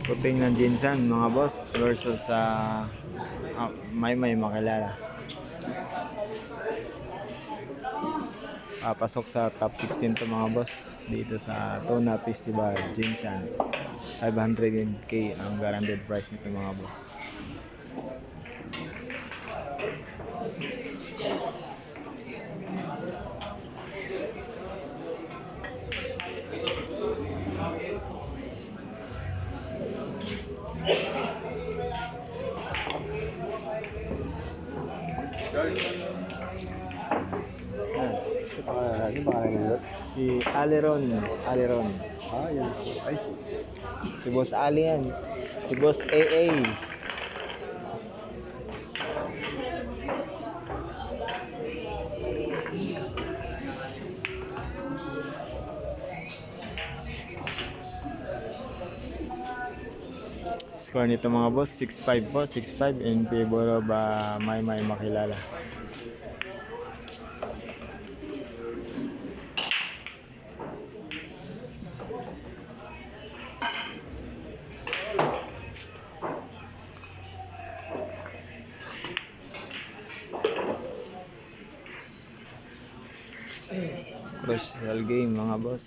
Puting ng Jinsan mga boss versus sa Maymay Makilala. Pasok sa top 16 to mga boss dito sa Tuna Festival Jinsan. 500k ang guaranteed price nito mga boss. Si Aleron. Yan. Ay, Si Boss Ali yan. Si Boss AA. Score nito mga boss, 6-5 po. 6-5 in favor of Maymay Makilala. Crucial game mga boss.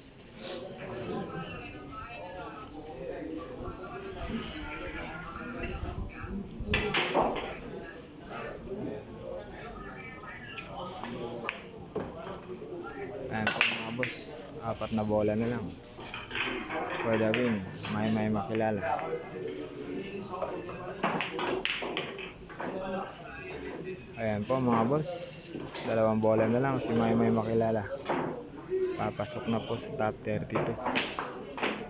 Ayan po mga boss, 4 na bola na lang for the win. Maymay Makilala. Ayan po mga boss, 2 bola na lang si Maymay Makilala. Papasok na po sa top 32.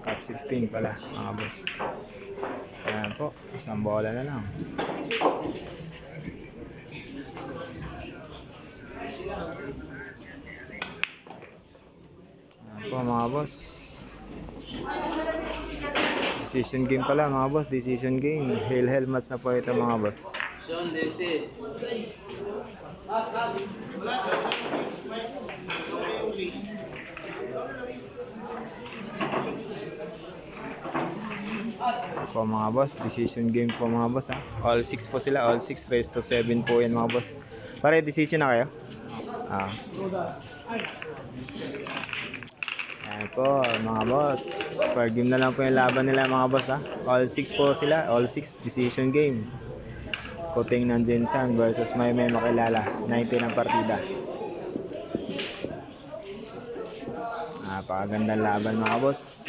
Top 16 pala mga boss. Ayan po, 1 bola na lang. Ayan po mga boss. Decision game pala mga boss, decision game. Hail match na po ito mga boss. Sean DC. Po mga boss, decision game po mga boss ha. All 6 po sila, all 6 raised to 7 po yan mga boss. Pare, decision na kayo? Ayan po mga boss, per game na lang po yung laban nila mga boss ha. All 6 po sila, all 6 decision game. Puting ng Jinsan versus Maymay Makilala, 19 ang partida. Napakagandang laban mga boss.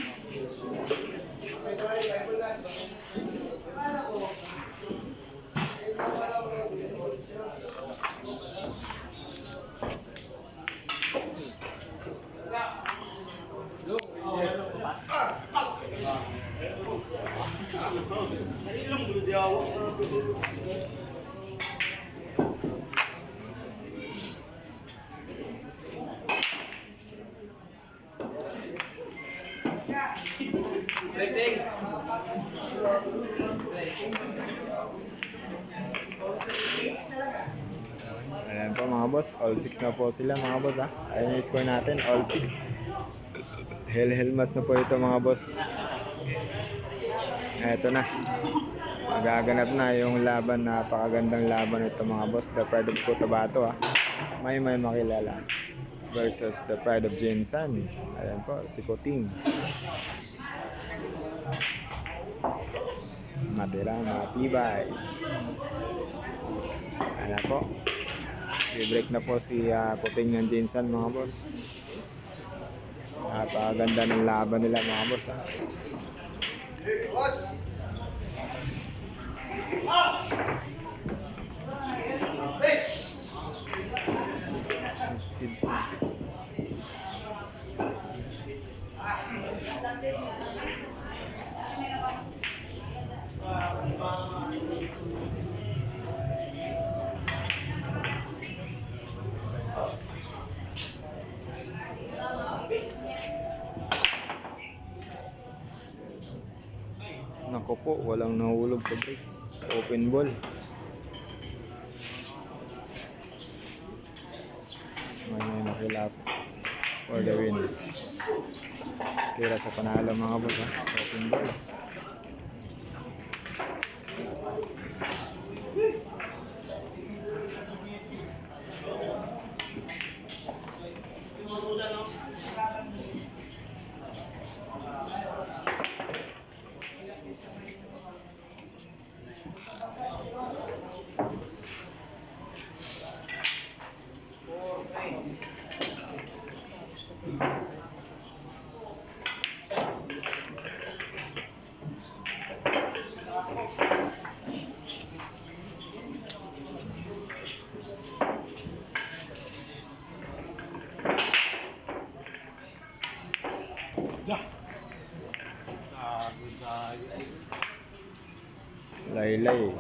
Ayan po mga boss, all 6 na po sila mga boss ha. Ayan yung score natin, all 6. Hail match na po ito mga boss. Eto na, magaganap na yung laban. Napakagandang laban ito mga boss. The Pride of Cotabato ha, Maymay Makilala versus the Pride of Jinsan. Ayan po, si Kuting. Matira, matibay. Ayan po, i-break na po si Kuting ng Jinsan mga boss. Napakaganda ng laban nila mga boss ha. ko po, walang nahulog sa break. Open ball. May makilap for the win. Tira sa panalo mga boss ha. Open ball. Laylay.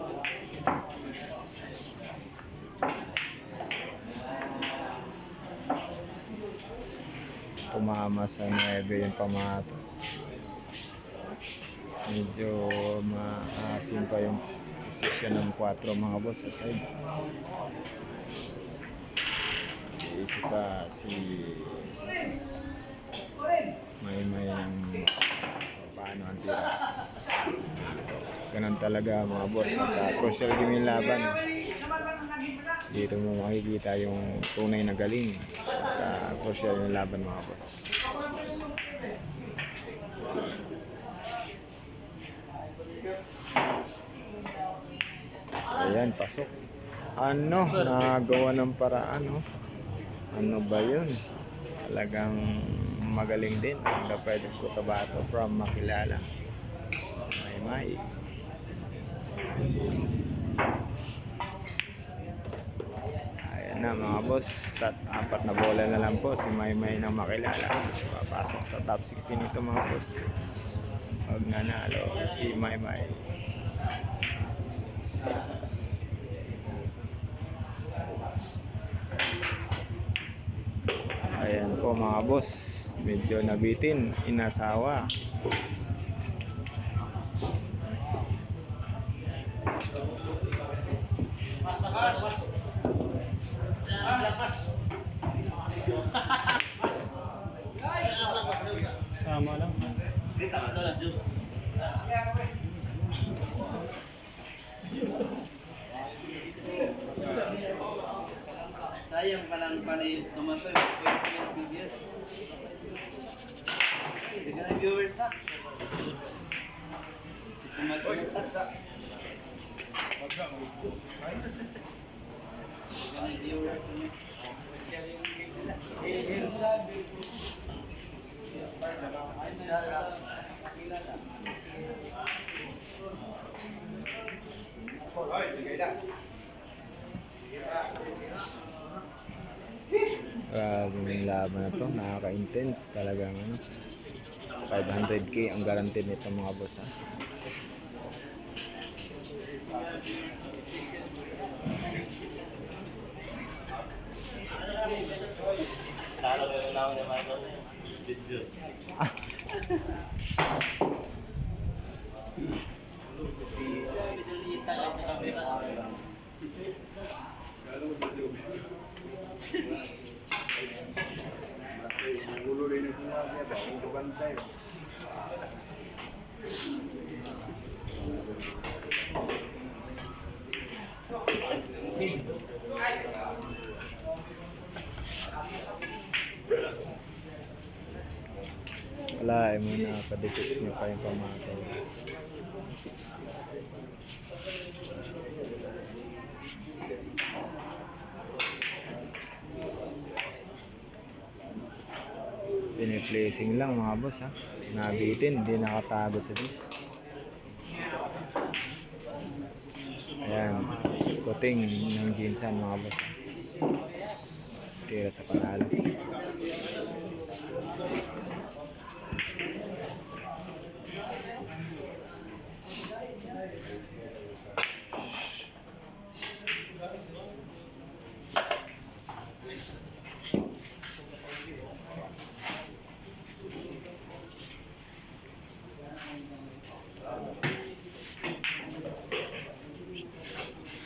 Tumama sa 9 yung pamato. Medyo maasim pa yung posisyon ng 4 mga boss sa side. Iisip pa si Maymay ng paano ang tira. Ganun talaga mga boss, magka-crucial game yung laban. Dito mo makikita yung tunay na galing. Magka-crucial yung laban mga boss. Ayan, pasok. Ano, nagawa ng paraan, no? Ano ba yun? Talagang magaling din. Ang Lapid Cotabato from Makilala. Maymay. Ayan na mga boss. 4 na bola na lang po si Maymay ng Makilala. Papasok sa top 16 ito mga boss. Pag nanalo si Maymay. Ayan po mga boss, medyo nabitin, inasawa. Sama lang. Sayang ka lang pala yung tomato yung 20 years. Hindi ka na viewers na. Tomato yung tasa. Hindi ka na viewers na. Grabe yung laban na to, nakaka-intense talagang ano. 500k ang guaranteed nito mga boss ha. Wala, mo na nakadikit niyo pa yung pamato. Piniplacing lang mga boss ha. Nabitin, hindi nakatago sa disc. Ayan, kuting ng Jinsan mga boss ha. Tira sa panalo.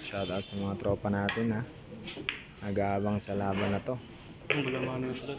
Shoutout sa mga tropa natin ha. Nag-aabang sa laban na to. Ang bulaman yung slot.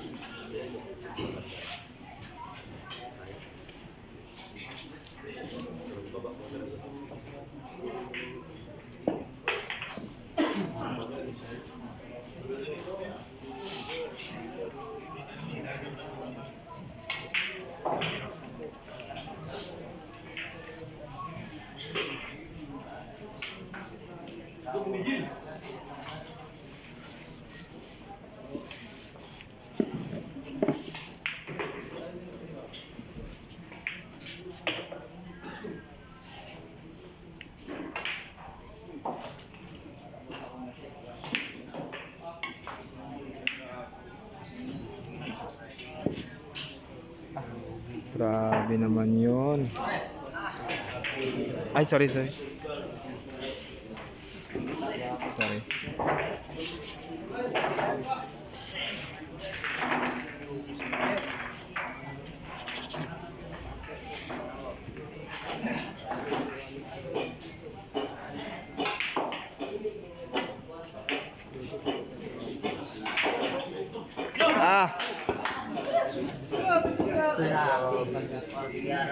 Grabe naman yun. Ay, sorry. Sorry.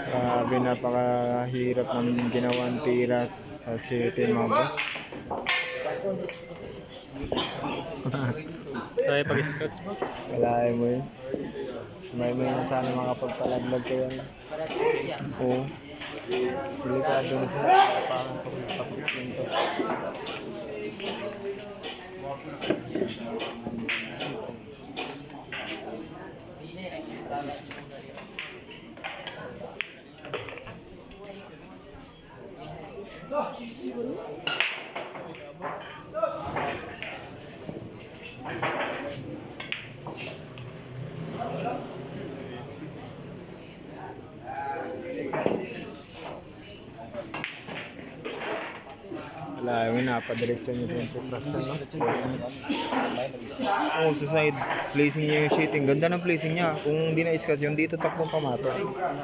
Grabe, napakahirap ng ginawang tira sa city mga boss. Tayo pag-scotch mo. Kalahin mo yun. May na sana makapagpalaglag ko yan. Oo. Delikado na sila. Parang pag-pasok to. Wala, yun napadiretso niyo yung supercross, no? Oo, sa side. Placing niya yung shooting. Ganda ng placing niya. Kung hindi na-iskat yung dito, takbong pamato.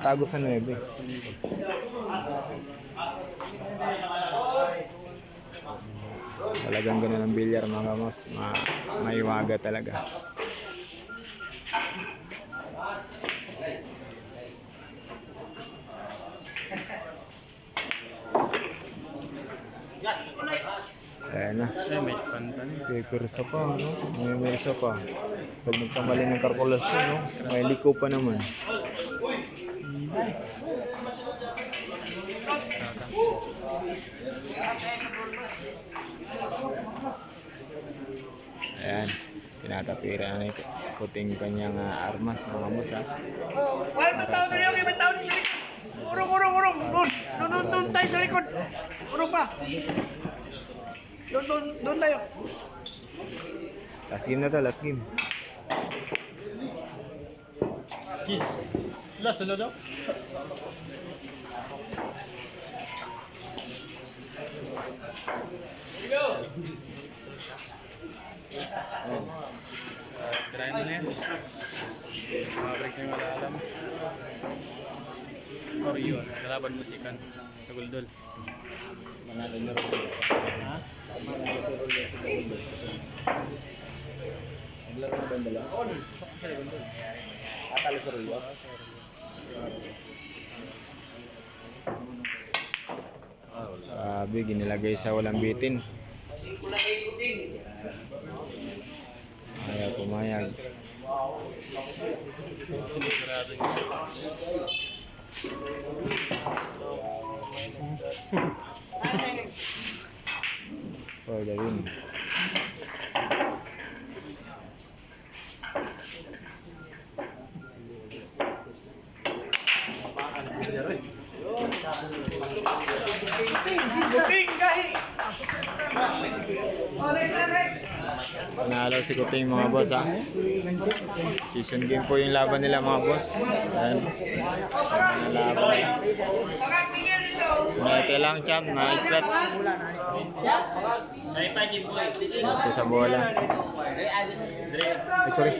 Tago sa 9. Talagang ganun ang bilyar mga boss. Maiwaga talaga. Ayan na. May pantan. Pipirsa pa, no? May mersa pa. Pag nagkamali ng kalkulasyon, no? May liko pa naman. Ayan. Tinatapira na kuting kanyang armas, mga boss, ha? Urong. Doon tayo sa likod. Urong pa. Doon tayo. Last game na to, last game. Cheese. Last sunod daw. Go. Try mo na yan. Mabrik na yung alam. Or yun, kalaban musikan. Taguldol. Manalo na rin. Ha? Manalo sa Rolyo sa Taguldol. Naglaro na ba yung dalawa? Oo, sa Taguldol. Talo sa Rolyo? Grabe, ginilagay sa walang bitin. Ayaw pumayag. For the win. Panalo si Kuting mga boss, ha. Season game po yung laban nila mga boss. Ayan. Ang laban nila. Sunete lang chan, na-scratch. Ito sa bola. Ay, sorry.